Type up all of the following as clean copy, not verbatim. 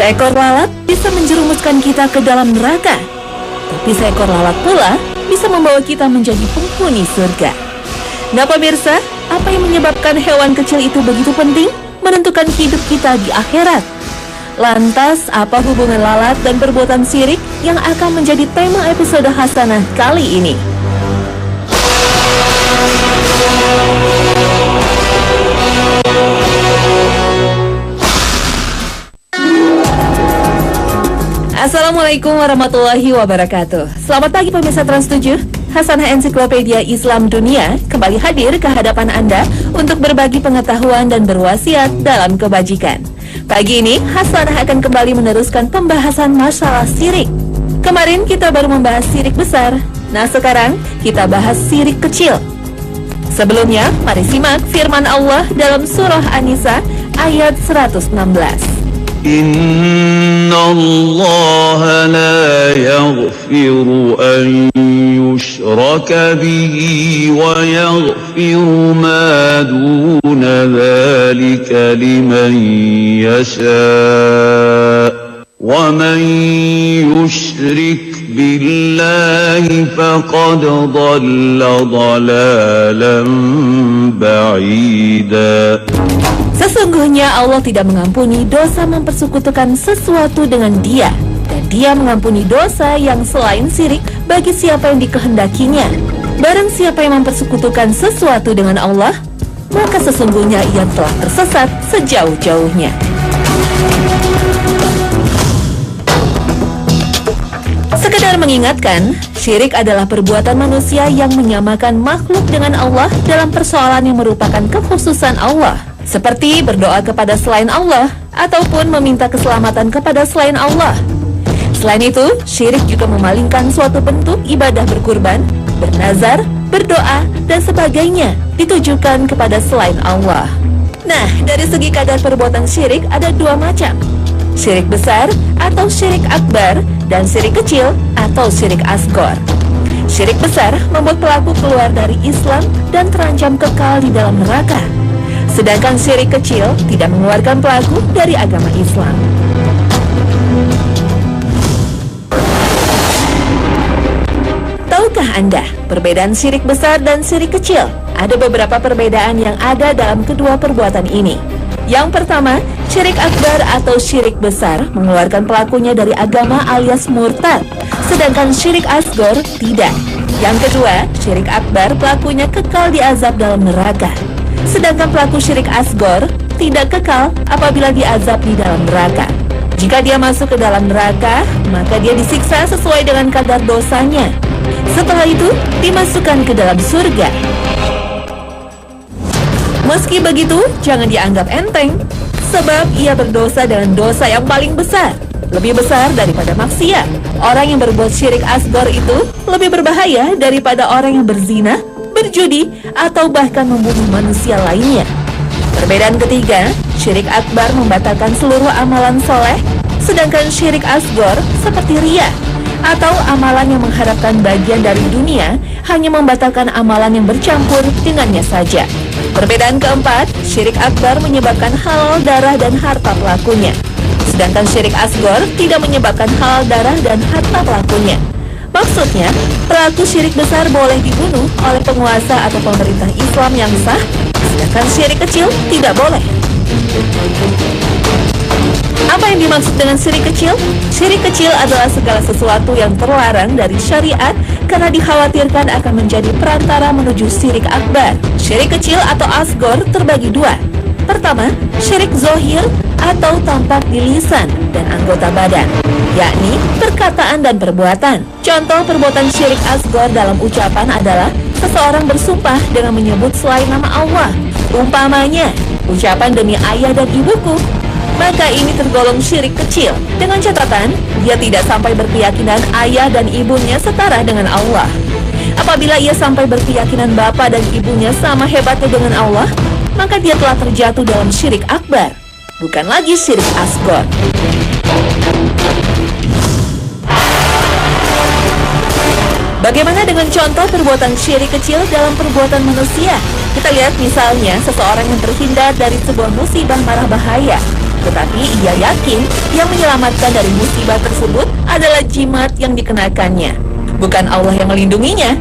Seekor lalat bisa menjerumuskan kita ke dalam neraka, tapi seekor lalat pula bisa membawa kita menjadi penghuni surga. Nah pemirsa, apa yang menyebabkan hewan kecil itu begitu penting menentukan hidup kita di akhirat? Lantas, apa hubungan lalat dan perbuatan syirik yang akan menjadi tema episode Hasanah kali ini? Assalamualaikum warahmatullahi wabarakatuh. Selamat pagi pemirsa Trans 7. Hasanah Ensiklopedia Islam Dunia kembali hadir ke hadapan Anda untuk berbagi pengetahuan dan berwasiat dalam kebajikan. Pagi ini, Hasanah akan kembali meneruskan pembahasan masalah syirik. Kemarin kita baru membahas syirik besar. Nah sekarang kita bahas syirik kecil. Sebelumnya, mari simak firman Allah dalam surah An-Nisa ayat 116. Inna Allah la yaghfiru an yushraka bihi wa yaghfiru ma duna dhalika liman yasha' wa man yushrik billahi faqad dhalla dhalalan ba'ida. Sesungguhnya Allah tidak mengampuni dosa mempersekutukan sesuatu dengan Dia, dan Dia mengampuni dosa yang selain syirik bagi siapa yang dikehendakinya. Barang siapa yang mempersekutukan sesuatu dengan Allah, maka sesungguhnya ia telah tersesat sejauh-jauhnya. Sekedar mengingatkan, syirik adalah perbuatan manusia yang menyamakan makhluk dengan Allah dalam persoalan yang merupakan kekhususan Allah, seperti berdoa kepada selain Allah ataupun meminta keselamatan kepada selain Allah. Selain itu, syirik juga memalingkan suatu bentuk ibadah berkurban, bernazar, berdoa, dan sebagainya ditujukan kepada selain Allah. Nah, dari segi kadar perbuatan syirik ada dua macam: syirik besar atau syirik akbar, dan syirik kecil atau syirik asghar. Syirik besar membuat pelaku keluar dari Islam dan terancam kekal di dalam neraka. Sedangkan syirik kecil tidak mengeluarkan pelaku dari agama Islam. Tahukah Anda perbedaan syirik besar dan syirik kecil? Ada beberapa perbedaan yang ada dalam kedua perbuatan ini. Yang pertama, syirik akbar atau syirik besar mengeluarkan pelakunya dari agama alias murtad, sedangkan syirik asghar tidak. Yang kedua, syirik akbar pelakunya kekal diazab dalam neraka, sedangkan pelaku syirik asghar tidak kekal apabila diazab di dalam neraka. Jika dia masuk ke dalam neraka, maka dia disiksa sesuai dengan kadar dosanya. Setelah itu, dimasukkan ke dalam surga. Meski begitu, jangan dianggap enteng, sebab ia berdosa dengan dosa yang paling besar, lebih besar daripada maksiat. Orang yang berbuat syirik asghar itu lebih berbahaya daripada orang yang berzina, berjudi, atau bahkan membunuh manusia lainnya. Perbedaan ketiga, syirik akbar membatalkan seluruh amalan soleh, sedangkan syirik asghar seperti riya atau amalan yang mengharapkan bagian dari dunia hanya membatalkan amalan yang bercampur dengannya saja. Perbedaan keempat, syirik akbar menyebabkan halal darah dan harta pelakunya, sedangkan syirik asghar tidak menyebabkan halal darah dan harta pelakunya. Maksudnya, pelaku syirik besar boleh dibunuh oleh penguasa atau pemerintah Islam yang sah, sedangkan syirik kecil tidak boleh. Apa yang dimaksud dengan syirik kecil? Syirik kecil adalah segala sesuatu yang terlarang dari syariat karena dikhawatirkan akan menjadi perantara menuju syirik akbar. Syirik kecil atau asghar terbagi dua. Pertama, syirik zohir atau tampak di lisan dan anggota badan, yakni perkataan dan perbuatan. Contoh perbuatan syirik asghar dalam ucapan adalah seseorang bersumpah dengan menyebut selain nama Allah. Umpamanya, ucapan demi ayah dan ibuku, maka ini tergolong syirik kecil, dengan catatan dia tidak sampai berkeyakinan ayah dan ibunya setara dengan Allah. Apabila ia sampai berkeyakinan bapa dan ibunya sama hebatnya dengan Allah, maka dia telah terjatuh dalam syirik akbar, bukan lagi syirik asghar. Bagaimana dengan contoh perbuatan syirik kecil dalam perbuatan manusia? Kita lihat misalnya seseorang yang terhindar dari sebuah musibah marah bahaya, Tetapi ia yakin yang menyelamatkan dari musibah tersebut adalah jimat yang dikenakannya, bukan Allah yang melindunginya.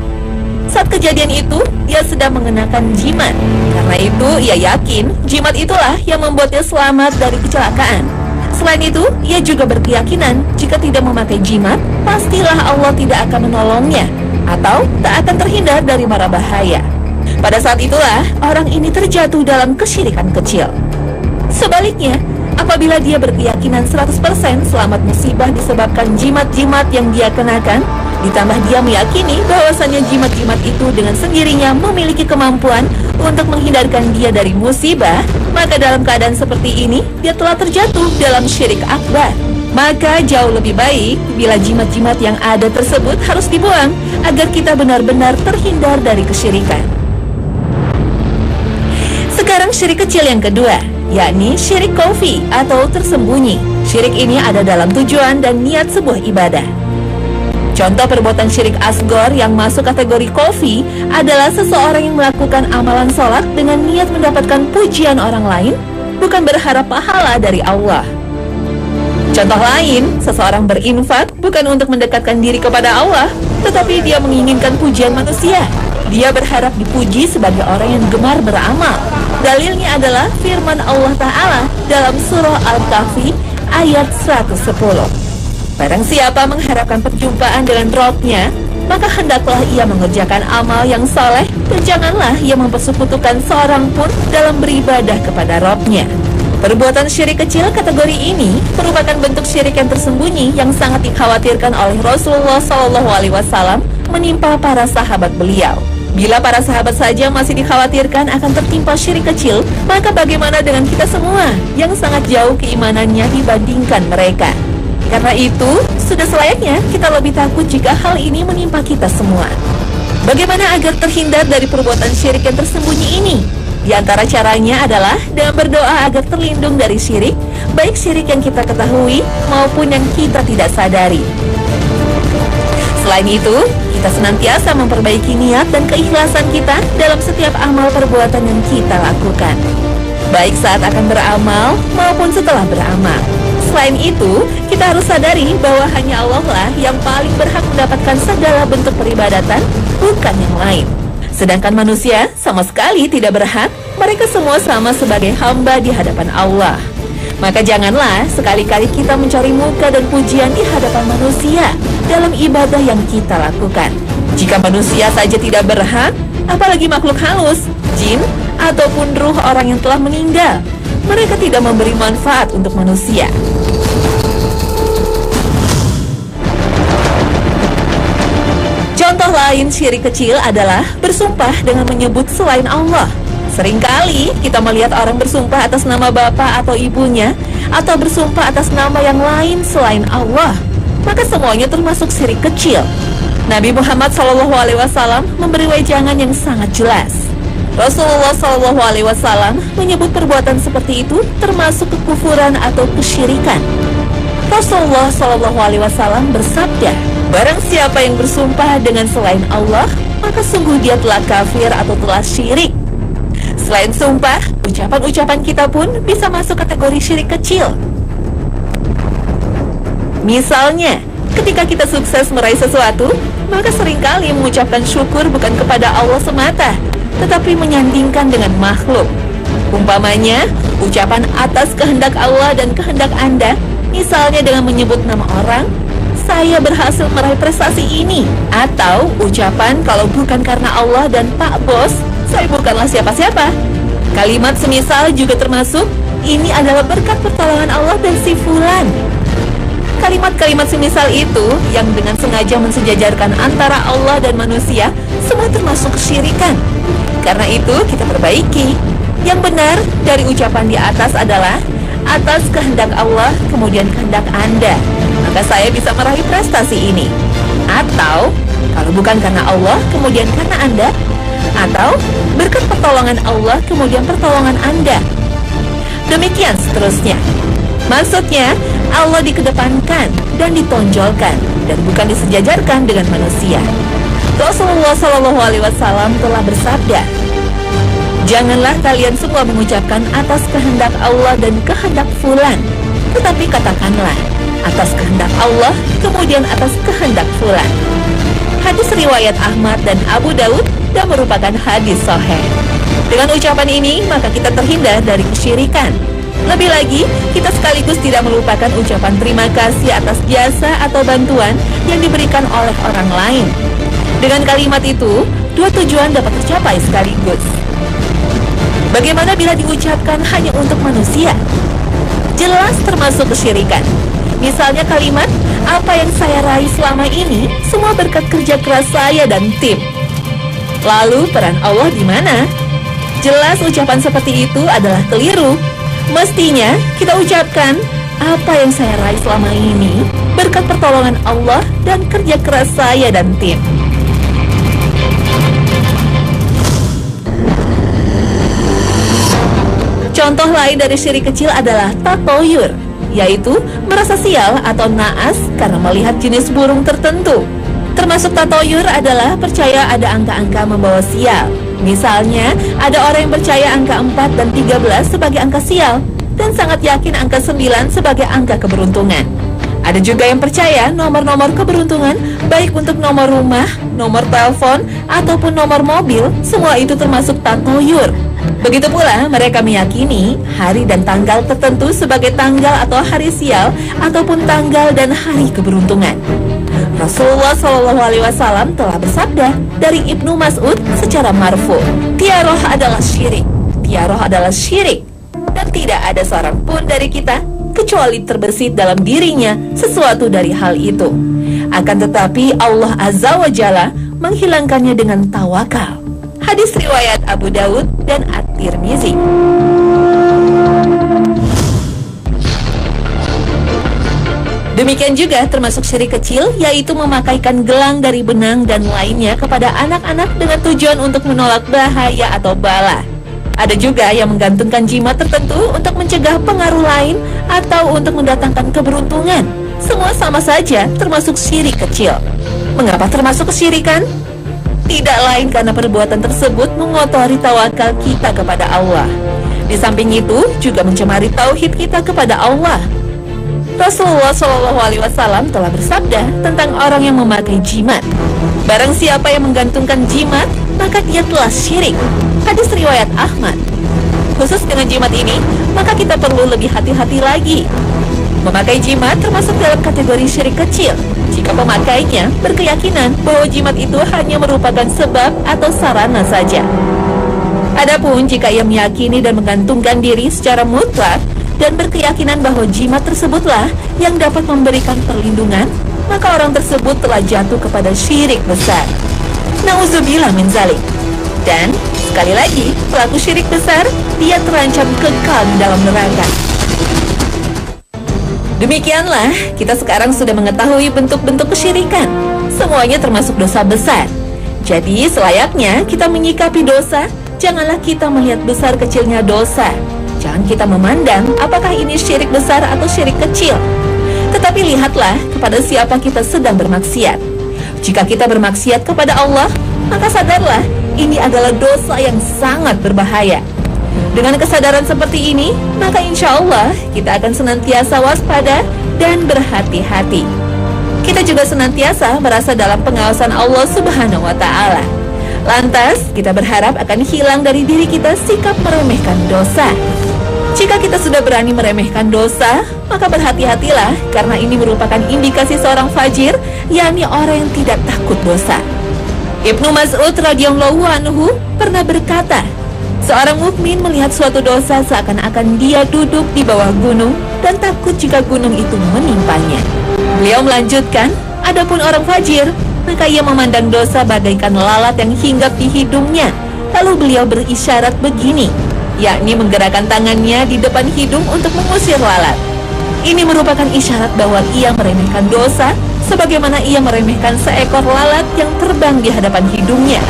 Saat kejadian itu, ia sedang mengenakan jimat. Karena itu, ia yakin jimat itulah yang membuatnya selamat dari kecelakaan. Selain itu, ia juga berkeyakinan jika tidak memakai jimat, pastilah Allah tidak akan menolongnya atau tak akan terhindar dari mara bahaya. Pada saat itulah, orang ini terjatuh dalam kesyirikan kecil. Sebaliknya, apabila dia berkeyakinan 100% selamat musibah disebabkan jimat-jimat yang dia kenakan, ditambah dia meyakini bahwasannya jimat-jimat itu dengan sendirinya memiliki kemampuan untuk menghindarkan dia dari musibah, maka dalam keadaan seperti ini, dia telah terjatuh dalam syirik akbar. Maka jauh lebih baik bila jimat-jimat yang ada tersebut harus dibuang agar kita benar-benar terhindar dari kesyirikan. Sekarang syirik kecil yang kedua, yakni syirik khafi atau tersembunyi. Syirik ini ada dalam tujuan dan niat sebuah ibadah. Contoh perbuatan syirik asgor yang masuk kategori khafi adalah seseorang yang melakukan amalan sholat dengan niat mendapatkan pujian orang lain, bukan berharap pahala dari Allah. Contoh lain, seseorang berinfak bukan untuk mendekatkan diri kepada Allah, tetapi dia menginginkan pujian manusia. Dia berharap dipuji sebagai orang yang gemar beramal. Dalilnya adalah firman Allah Ta'ala dalam surah Al-Kahfi ayat 110. Barang siapa mengharapkan perjumpaan dengan Rabb-nya, maka hendaklah ia mengerjakan amal yang saleh dan janganlah ia mempersekutukan seorang pun dalam beribadah kepada Rabb-nya. Perbuatan syirik kecil kategori ini merupakan bentuk syirik yang tersembunyi yang sangat dikhawatirkan oleh Rasulullah SAW menimpa para sahabat beliau. Bila para sahabat saja masih dikhawatirkan akan tertimpa syirik kecil, maka bagaimana dengan kita semua yang sangat jauh keimanannya dibandingkan mereka? Karena itu, sudah selayaknya kita lebih takut jika hal ini menimpa kita semua. Bagaimana agar terhindar dari perbuatan syirik yang tersembunyi ini? Di antara caranya adalah dengan berdoa agar terlindung dari syirik, baik syirik yang kita ketahui maupun yang kita tidak sadari. Selain itu, kita senantiasa memperbaiki niat dan keikhlasan kita dalam setiap amal perbuatan yang kita lakukan, baik saat akan beramal maupun setelah beramal. Selain itu, kita harus sadari bahwa hanya Allah lah yang paling berhak mendapatkan segala bentuk peribadatan, bukan yang lain. Sedangkan manusia sama sekali tidak berhak, mereka semua sama sebagai hamba di hadapan Allah. Maka janganlah sekali-kali kita mencari muka dan pujian di hadapan manusia dalam ibadah yang kita lakukan. Jika manusia saja tidak berhak, apalagi makhluk halus, jin, ataupun ruh orang yang telah meninggal. Mereka tidak memberi manfaat untuk manusia. Contoh lain syirik kecil adalah bersumpah dengan menyebut selain Allah. Seringkali kita melihat orang bersumpah atas nama bapak atau ibunya, atau bersumpah atas nama yang lain selain Allah. Maka semuanya termasuk syirik kecil. Nabi Muhammad SAW memberi wejangan yang sangat jelas. Rasulullah SAW menyebut perbuatan seperti itu termasuk kekufuran atau kesyirikan. Rasulullah SAW bersabda, barang siapa yang bersumpah dengan selain Allah, maka sungguh dia telah kafir atau telah syirik. Selain sumpah, ucapan-ucapan kita pun bisa masuk kategori syirik kecil. Misalnya, ketika kita sukses meraih sesuatu, maka seringkali mengucapkan syukur bukan kepada Allah semata, tetapi menyandingkan dengan makhluk. Umpamanya, ucapan atas kehendak Allah dan kehendak Anda, misalnya dengan menyebut nama orang, saya berhasil meraih prestasi ini. Atau ucapan kalau bukan karena Allah dan Pak Bos, saya bukanlah siapa-siapa. Kalimat semisal juga termasuk, ini adalah berkat pertolongan Allah dan si fulan. Kalimat-kalimat semisal itu yang dengan sengaja mensejajarkan antara Allah dan manusia, semua termasuk kesyirikan. Karena itu kita perbaiki. Yang benar dari ucapan di atas adalah atas kehendak Allah kemudian kehendak Anda, maka saya bisa meraih prestasi ini. Atau kalau bukan karena Allah kemudian karena Anda, atau berkat pertolongan Allah kemudian pertolongan Anda. Demikian seterusnya. Maksudnya Allah dikedepankan dan ditonjolkan dan bukan disejajarkan dengan manusia. Rasulullah SAW telah bersabda, Janganlah kalian semua mengucapkan atas kehendak Allah dan kehendak fulan, tetapi katakanlah atas kehendak Allah, kemudian atas kehendak fulan. Hadis riwayat Ahmad dan Abu Daud dan merupakan hadis sahih. Dengan ucapan ini, maka kita terhindar dari kesyirikan. Lebih lagi, kita sekaligus tidak melupakan ucapan terima kasih atas jasa atau bantuan yang diberikan oleh orang lain. Dengan kalimat itu, dua tujuan dapat tercapai sekaligus. Bagaimana bila diucapkan hanya untuk manusia? Jelas termasuk kesyirikan. Misalnya kalimat, apa yang saya raih selama ini semua berkat kerja keras saya dan tim. Lalu peran Allah di mana? Jelas ucapan seperti itu adalah keliru. Mestinya kita ucapkan, apa yang saya raih selama ini berkat pertolongan Allah dan kerja keras saya dan tim. Contoh lain dari syirik kecil adalah tatoyur, yaitu merasa sial atau naas karena melihat jenis burung tertentu. Termasuk tatoyur adalah percaya ada angka-angka membawa sial. Misalnya, ada orang yang percaya angka 4 dan 13 sebagai angka sial, dan sangat yakin angka 9 sebagai angka keberuntungan. Ada juga yang percaya nomor-nomor keberuntungan, baik untuk nomor rumah, nomor telepon, ataupun nomor mobil, semua itu termasuk tatoyur. Begitu pula mereka meyakini hari dan tanggal tertentu sebagai tanggal atau hari sial, ataupun tanggal dan hari keberuntungan. Rasulullah SAW telah bersabda dari Ibnu Mas'ud secara marfu, tiaroh adalah syirik, tiaroh adalah syirik, dan tidak ada seorang pun dari kita kecuali terbersit dalam dirinya sesuatu dari hal itu. Akan tetapi Allah Azza wa Jalla menghilangkannya dengan tawakal. Hadis riwayat Abu Daud dan At-Tirmizi. Demikian juga termasuk syirik kecil, yaitu memakaikan gelang dari benang dan lainnya kepada anak-anak dengan tujuan untuk menolak bahaya atau bala. Ada juga yang menggantungkan jimat tertentu untuk mencegah pengaruh lain atau untuk mendatangkan keberuntungan. Semua sama saja termasuk syirik kecil. Mengapa termasuk kesyirikan? Tidak lain karena perbuatan tersebut mengotori tawakal kita kepada Allah. Di samping itu juga mencemari tauhid kita kepada Allah. Rasulullah SAW telah bersabda tentang orang yang memakai jimat. Barang siapa yang menggantungkan jimat, maka dia telah syirik. Hadis riwayat Ahmad. Khusus dengan jimat ini, maka kita perlu lebih hati-hati lagi. Memakai jimat termasuk dalam kategori syirik kecil jika pemakainya berkeyakinan bahwa jimat itu hanya merupakan sebab atau sarana saja. Adapun jika ia meyakini dan menggantungkan diri secara mutlak dan berkeyakinan bahwa jimat tersebutlah yang dapat memberikan perlindungan, maka orang tersebut telah jatuh kepada syirik besar. Nauzubillah min zalik. Dan sekali lagi, pelaku syirik besar, dia terancam kekal di dalam neraka. Demikianlah, kita sekarang sudah mengetahui bentuk-bentuk kesyirikan. Semuanya termasuk dosa besar. Jadi selayaknya kita menyikapi dosa, janganlah kita melihat besar kecilnya dosa. Jangan kita memandang apakah ini syirik besar atau syirik kecil. Tetapi lihatlah kepada siapa kita sedang bermaksiat. Jika kita bermaksiat kepada Allah, maka sadarlah ini adalah dosa yang sangat berbahaya. Dengan kesadaran seperti ini, maka insya Allah kita akan senantiasa waspada dan berhati-hati. Kita juga senantiasa merasa dalam pengawasan Allah Subhanahu wa Ta'ala. Lantas, kita berharap akan hilang dari diri kita sikap meremehkan dosa. Jika kita sudah berani meremehkan dosa, maka berhati-hatilah karena ini merupakan indikasi seorang fajir, yakni orang yang tidak takut dosa. Ibnu Mas'ud radhiyallahu anhu pernah berkata, seorang mukmin melihat suatu dosa seakan-akan dia duduk di bawah gunung dan takut jika gunung itu menimpanya. Beliau melanjutkan, adapun orang fajir, maka ia memandang dosa bagaikan lalat yang hinggap di hidungnya. Lalu beliau berisyarat begini, yakni menggerakkan tangannya di depan hidung untuk mengusir lalat. Ini merupakan isyarat bahwa ia meremehkan dosa, sebagaimana ia meremehkan seekor lalat yang terbang di hadapan hidungnya.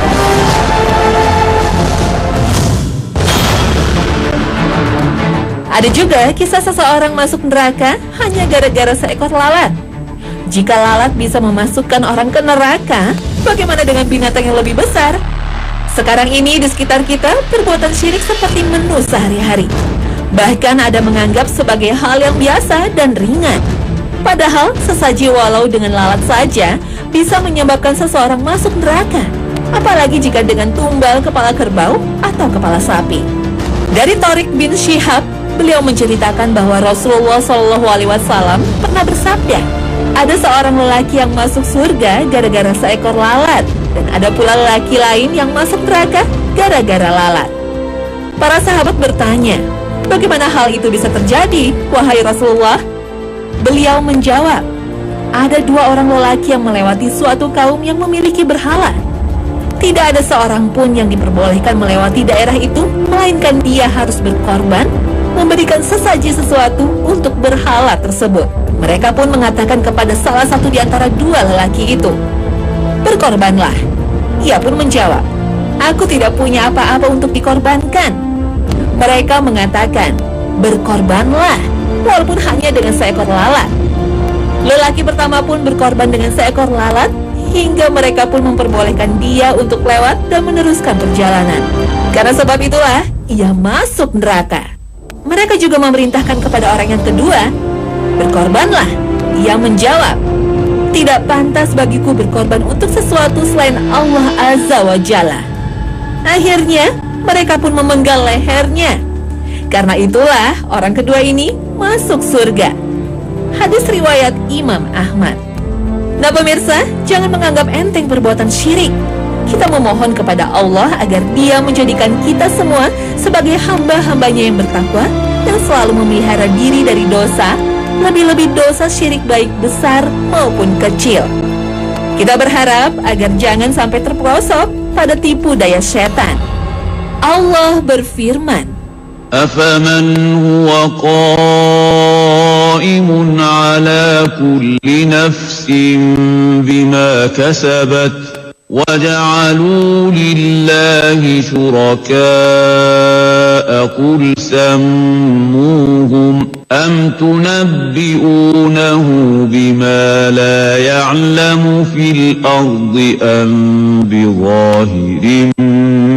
Ada juga kisah seseorang masuk neraka hanya gara-gara seekor lalat. Jika lalat bisa memasukkan orang ke neraka, bagaimana dengan binatang yang lebih besar? Sekarang ini di sekitar kita, perbuatan syirik seperti menu sehari-hari. Bahkan ada menganggap sebagai hal yang biasa dan ringan. Padahal sesaji walau dengan lalat saja bisa menyebabkan seseorang masuk neraka. Apalagi jika dengan tumbal kepala kerbau atau kepala sapi. Dari Thariq bin Syihab, beliau menceritakan bahwa Rasulullah SAW pernah bersabda, ada seorang lelaki yang masuk surga gara-gara seekor lalat, dan ada pula lelaki lain yang masuk neraka gara-gara lalat. Para sahabat bertanya, bagaimana hal itu bisa terjadi, wahai Rasulullah? Beliau menjawab, ada dua orang lelaki yang melewati suatu kaum yang memiliki berhala. Tidak ada seorang pun yang diperbolehkan melewati daerah itu, melainkan dia harus berkorban, memberikan sesaji sesuatu untuk berhala tersebut. Mereka pun mengatakan kepada salah satu di antara dua lelaki itu, berkorbanlah. Ia pun menjawab, aku tidak punya apa-apa untuk dikorbankan. Mereka mengatakan, berkorbanlah, walaupun hanya dengan seekor lalat. Lelaki pertama pun berkorban dengan seekor lalat, hingga mereka pun memperbolehkan dia untuk lewat dan meneruskan perjalanan. Karena sebab itulah, ia masuk neraka. Mereka juga memerintahkan kepada orang yang kedua, berkorbanlah. Ia menjawab, tidak pantas bagiku berkorban untuk sesuatu selain Allah Azza wa Jalla. Akhirnya, mereka pun memenggal lehernya. Karena itulah, orang kedua ini masuk surga. Hadis riwayat Imam Ahmad. Nah pemirsa, jangan menganggap enteng perbuatan syirik. Kita memohon kepada Allah agar Dia menjadikan kita semua sebagai hamba-hambanya yang bertakwa, yang selalu memelihara diri dari dosa, lebih-lebih dosa syirik baik besar maupun kecil. Kita berharap agar jangan sampai terperosok pada tipu daya setan. Allah berfirman, أفمن هو قائم على كل نفس بما كسبت وجعلوا لله شركاء قل سموهم أم تنبئونه بما لا يعلم في الأرض أم بظاهر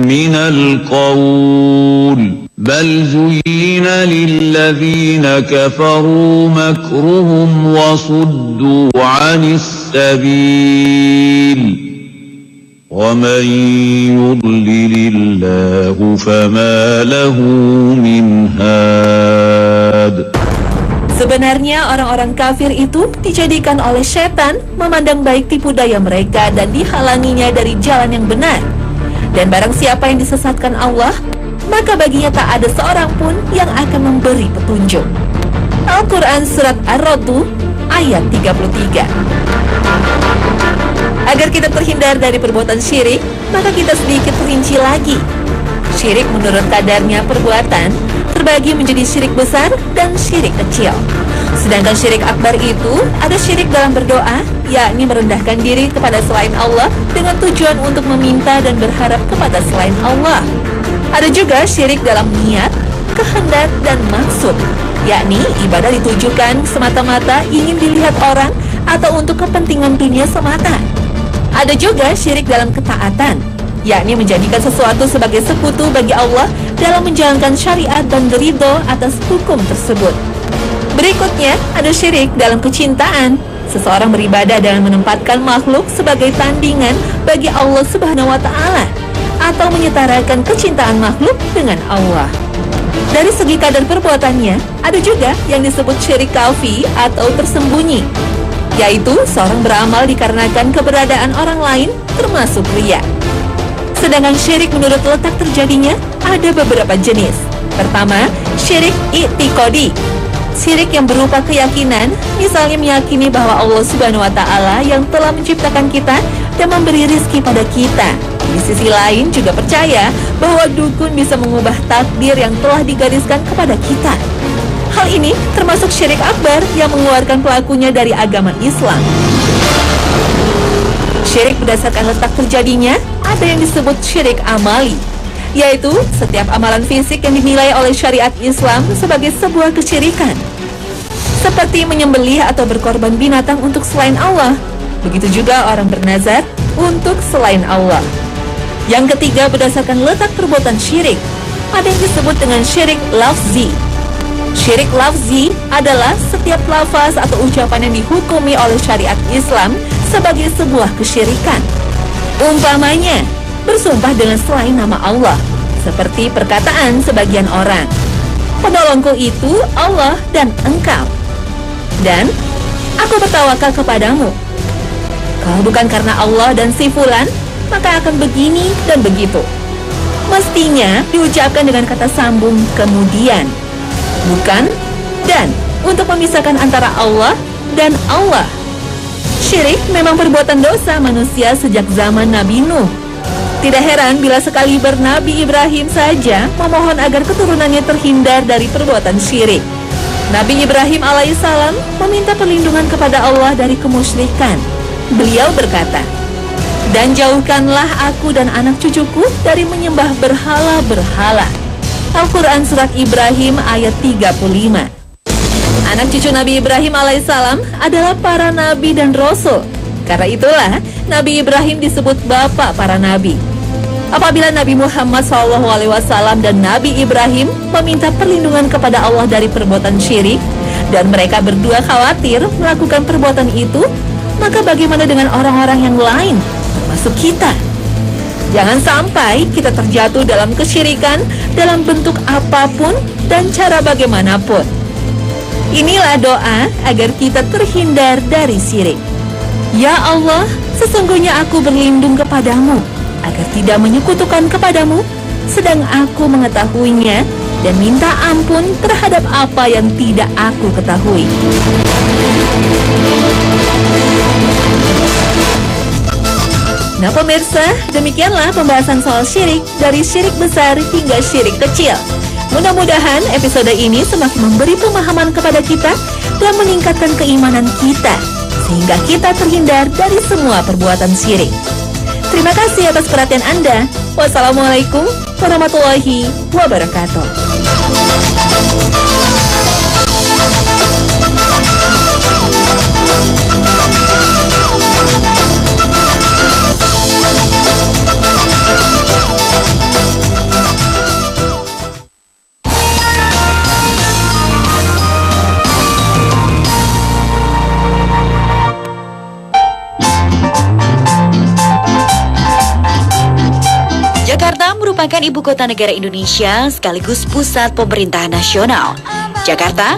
من القول بل زين للذين كفروا مكرهم وصدوا عن السبيل ومن يضلل الله فما له من هاد. Sebenarnya orang-orang kafir itu dijadikan oleh setan memandang baik tipu daya mereka dan dihalanginya dari jalan yang benar. Dan barang siapa yang disesatkan Allah, maka baginya tak ada seorang pun yang akan memberi petunjuk. Al-Quran Surat Ar-Ra'd ayat 33. Agar kita terhindar dari perbuatan syirik, maka kita sedikit rinci lagi. Syirik menurut kadarnya perbuatan terbagi menjadi syirik besar dan syirik kecil. Sedangkan syirik akbar itu ada syirik dalam berdoa, yakni merendahkan diri kepada selain Allah dengan tujuan untuk meminta dan berharap kepada selain Allah. Ada juga syirik dalam niat, kehendak, dan maksud, yakni ibadah ditujukan semata-mata ingin dilihat orang atau untuk kepentingan dunia semata. Ada juga syirik dalam ketaatan, yakni menjadikan sesuatu sebagai sekutu bagi Allah dalam menjalankan syariat dan beridho atas hukum tersebut. Berikutnya, ada syirik dalam kecintaan. Seseorang beribadah dengan menempatkan makhluk sebagai tandingan bagi Allah Subhanahu wa Ta'ala, atau menyetarakan kecintaan makhluk dengan Allah. Dari segi kadar perbuatannya, ada juga yang disebut syirik khafi atau tersembunyi, yaitu seorang beramal dikarenakan keberadaan orang lain, termasuk riya. Sedangkan syirik menurut letak terjadinya ada beberapa jenis. Pertama, syirik i'tiqadi. Syirik yang berupa keyakinan, misalnya meyakini bahwa Allah Subhanahu wa Ta'ala yang telah menciptakan kita dan memberi rizki pada kita. Di sisi lain juga percaya bahwa dukun bisa mengubah takdir yang telah digariskan kepada kita. Hal ini termasuk syirik akbar yang mengeluarkan pelakunya dari agama Islam. Syirik berdasarkan letak terjadinya ada yang disebut syirik amali, yaitu setiap amalan fisik yang dinilai oleh syariat Islam sebagai sebuah kesyirikan, seperti menyembelih atau berkorban binatang untuk selain Allah. Begitu juga orang bernazar untuk selain Allah. Yang ketiga berdasarkan letak perbuatan syirik. Ada yang disebut dengan syirik lafzi. Syirik lafzi adalah setiap lafaz atau ucapan yang dihukumi oleh syariat Islam sebagai sebuah kesyirikan. Umpamanya, bersumpah dengan selain nama Allah, seperti perkataan sebagian orang, penolongku itu Allah dan engkau, dan aku bertawakal kepadamu. Kalau bukan karena Allah dan si fulan, maka akan begini dan begitu. Mestinya diucapkan dengan kata sambung kemudian, bukan dan, untuk memisahkan antara Allah dan Allah. Syirik memang perbuatan dosa manusia sejak zaman Nabi Nuh. Tidak heran bila sekali bernabi Ibrahim saja memohon agar keturunannya terhindar dari perbuatan syirik. Nabi Ibrahim alaihissalam meminta perlindungan kepada Allah dari kemusyrikan. Beliau berkata, "Dan jauhkanlah aku dan anak cucuku dari menyembah berhala-berhala." Al-Quran Surat Ibrahim ayat 35. Anak cucu Nabi Ibrahim alaihissalam adalah para nabi dan rasul. Karena itulah Nabi Ibrahim disebut bapak para nabi. Apabila Nabi Muhammad SAW dan Nabi Ibrahim meminta perlindungan kepada Allah dari perbuatan syirik, dan mereka berdua khawatir melakukan perbuatan itu, maka bagaimana dengan orang-orang yang lain, termasuk kita? Jangan sampai kita terjatuh dalam kesyirikan dalam bentuk apapun dan cara bagaimanapun. Inilah doa agar kita terhindar dari syirik. Ya Allah, sesungguhnya aku berlindung kepadamu agar tidak menyekutukan kepadamu, sedang aku mengetahuinya, dan minta ampun terhadap apa yang tidak aku ketahui. Nah pemirsa, demikianlah pembahasan soal syirik, dari syirik besar hingga syirik kecil. Mudah-mudahan episode ini semakin memberi pemahaman kepada kita dan meningkatkan keimanan kita, sehingga kita terhindar dari semua perbuatan syirik. Terima kasih atas perhatian Anda. Wassalamualaikum warahmatullahi wabarakatuh. Jakarta merupakan ibu kota negara Indonesia sekaligus pusat pemerintahan nasional. Jakarta